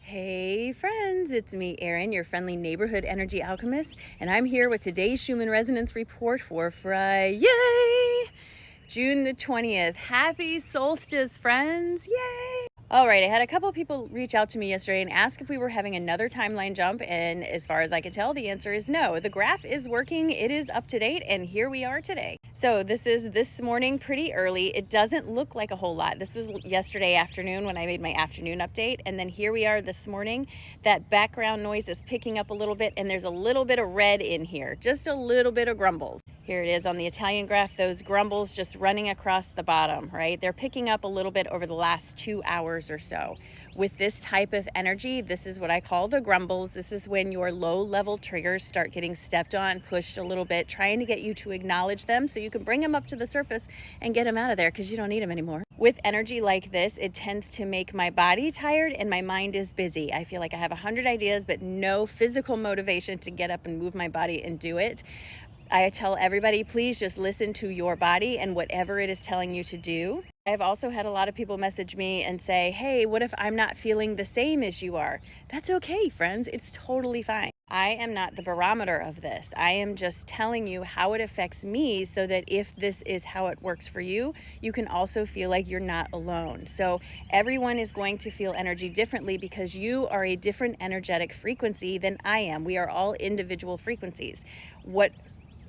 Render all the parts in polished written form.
Hey friends, it's me, Erin, your friendly neighborhood energy alchemist, and I'm here with today's Schumann Resonance Report for Friday, June the 20th. Happy Solstice, friends! Yay! All right, I had a couple of people reach out to me yesterday and ask if we were having another timeline jump, and as far as I could tell, the answer is no. The graph is working, it is up to date, and here we are today. So this is this morning pretty early. It doesn't look like a whole lot. This was yesterday afternoon when I made my afternoon update, and then here we are this morning. That background noise is picking up a little bit, and there's a little bit of red in here, just a little bit of grumbles. Here it is on the Italian graph, those grumbles just running across the bottom, right? They're picking up a little bit over the last 2 hours or so. With this type of energy, this is what I call the grumbles. This is when your low-level triggers start getting stepped on, pushed a little bit, trying to get you to acknowledge them so you can bring them up to the surface and get them out of there because you don't need them anymore. With energy like this, it tends to make my body tired and my mind is busy. I feel like I have 100 ideas, but no physical motivation to get up and move my body and do it. I tell everybody, please just listen to your body and whatever it is telling you to do. I've also had a lot of people message me and say, hey, what if I'm not feeling the same as you are? That's okay, friends. It's totally fine. I am not the barometer of this. I am just telling you how it affects me so that if this is how it works for you, you can also feel like you're not alone. So everyone is going to feel energy differently because you are a different energetic frequency than I am. We are all individual frequencies. What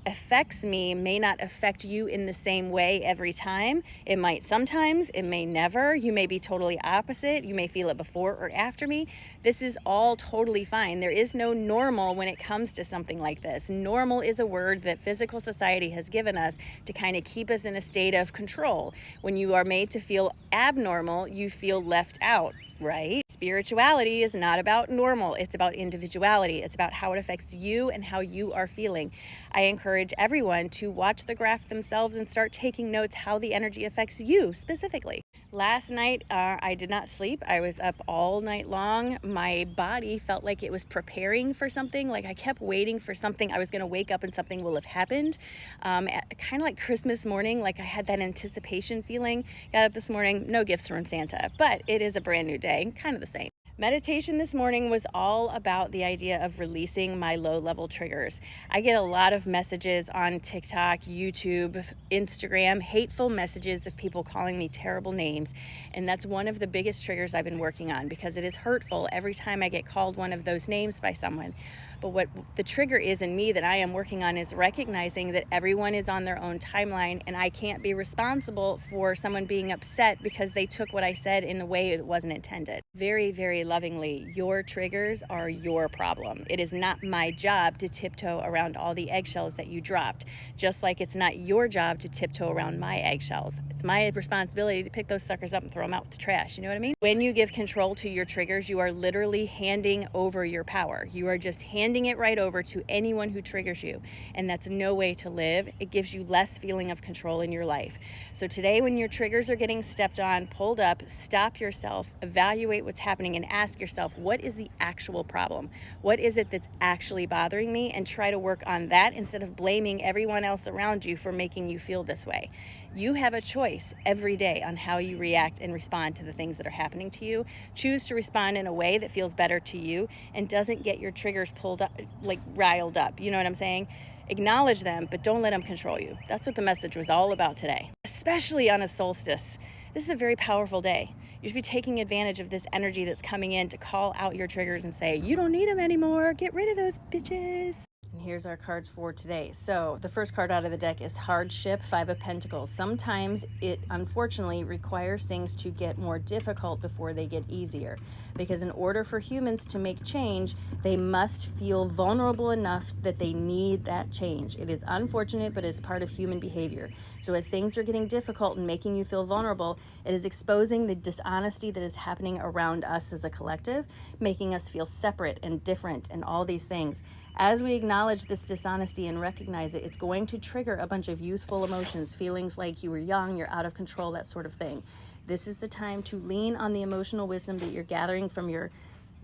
affects me may not affect you in the same way every time. It might sometimes, it may never. You may be totally opposite. You may feel it before or after me. This is all totally fine. There is no normal when it comes to something like this. Normal is a word that physical society has given us to kind of keep us in a state of control. When you are made to feel abnormal, you feel left out, right? Spirituality is not about normal. It's about individuality. It's about how it affects you and how you are feeling. I encourage everyone to watch the graph themselves and start taking notes how the energy affects you specifically. Last night, I did not sleep. I was up all night long. My body felt like it was preparing for something. Like I kept waiting for something. I was going to wake up and something will have happened. Kind of like Christmas morning, like I had that anticipation feeling. Got up this morning, no gifts from Santa, but it is a brand new day, kind of the same. Meditation this morning was all about the idea of releasing my low-level triggers. I get a lot of messages on TikTok, YouTube, Instagram, hateful messages of people calling me terrible names, and that's one of the biggest triggers I've been working on because it is hurtful every time I get called one of those names by someone. But what the trigger is in me that I am working on is recognizing that everyone is on their own timeline and I can't be responsible for someone being upset because they took what I said in a way that wasn't intended. Very, very lovingly, your triggers are your problem. It is not my job to tiptoe around all the eggshells that you dropped, just like it's not your job to tiptoe around my eggshells. It's my responsibility to pick those suckers up and throw them out with the trash. You know what I mean? When you give control to your triggers, you are literally handing over your power. You are just handing it right over to anyone who triggers you, and that's no way to live. It gives you less feeling of control in your life. So today, when your triggers are getting stepped on, pulled up, stop yourself, evaluate what's happening, and ask yourself, what is the actual problem? What is it that's actually bothering me? And try to work on that instead of blaming everyone else around you for making you feel this way. You have a choice every day on how you react and respond to the things that are happening to you. Choose to respond in a way that feels better to you and doesn't get your triggers pulled up, like riled up. You know what I'm saying? Acknowledge them, but don't let them control you. That's what the message was all about today, especially on a solstice. This is a very powerful day. You should be taking advantage of this energy that's coming in to call out your triggers and say, you don't need them anymore. Get rid of those bitches. And here's our cards for today. So the first card out of the deck is Hardship, Five of Pentacles. Sometimes it unfortunately requires things to get more difficult before they get easier. Because in order for humans to make change, they must feel vulnerable enough that they need that change. It is unfortunate, but it's part of human behavior. So as things are getting difficult and making you feel vulnerable, it is exposing the dishonesty that is happening around us as a collective, making us feel separate and different and all these things. As we acknowledge this dishonesty and recognize it, it's going to trigger a bunch of youthful emotions, feelings like you were young, you're out of control, that sort of thing. This is the time to lean on the emotional wisdom that you're gathering from your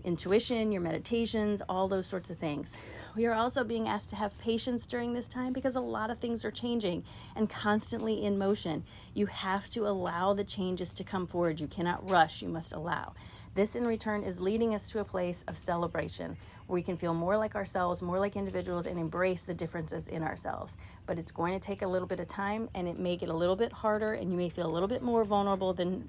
intuition, your meditations, all those sorts of things. We are also being asked to have patience during this time because a lot of things are changing and constantly in motion. You have to allow the changes to come forward. You cannot rush, you must allow. This in return is leading us to a place of celebration where we can feel more like ourselves, more like individuals, and embrace the differences in ourselves. But it's going to take a little bit of time, and it may get a little bit harder, and you may feel a little bit more vulnerable than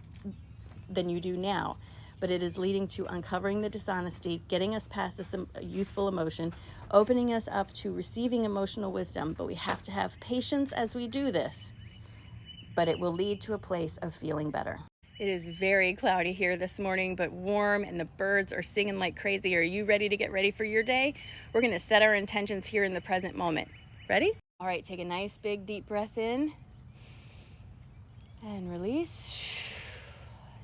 you do now. But it is leading to uncovering the dishonesty, getting us past this youthful emotion, opening us up to receiving emotional wisdom. But we have to have patience as we do this. But it will lead to a place of feeling better. It is very cloudy here this morning, but warm, and the birds are singing like crazy. Are you ready to get ready for your day? We're going to set our intentions here in the present moment. Ready? All right, take a nice big deep breath in and release.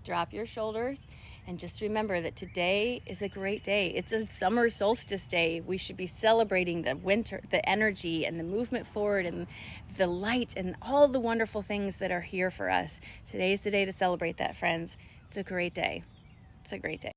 Drop your shoulders, and just remember that today is a great day. It's a summer solstice day. We should be celebrating the winter, the energy and the movement forward and the light and all the wonderful things that are here for us. Today's the day to celebrate that, friends. It's a great day. It's a great day.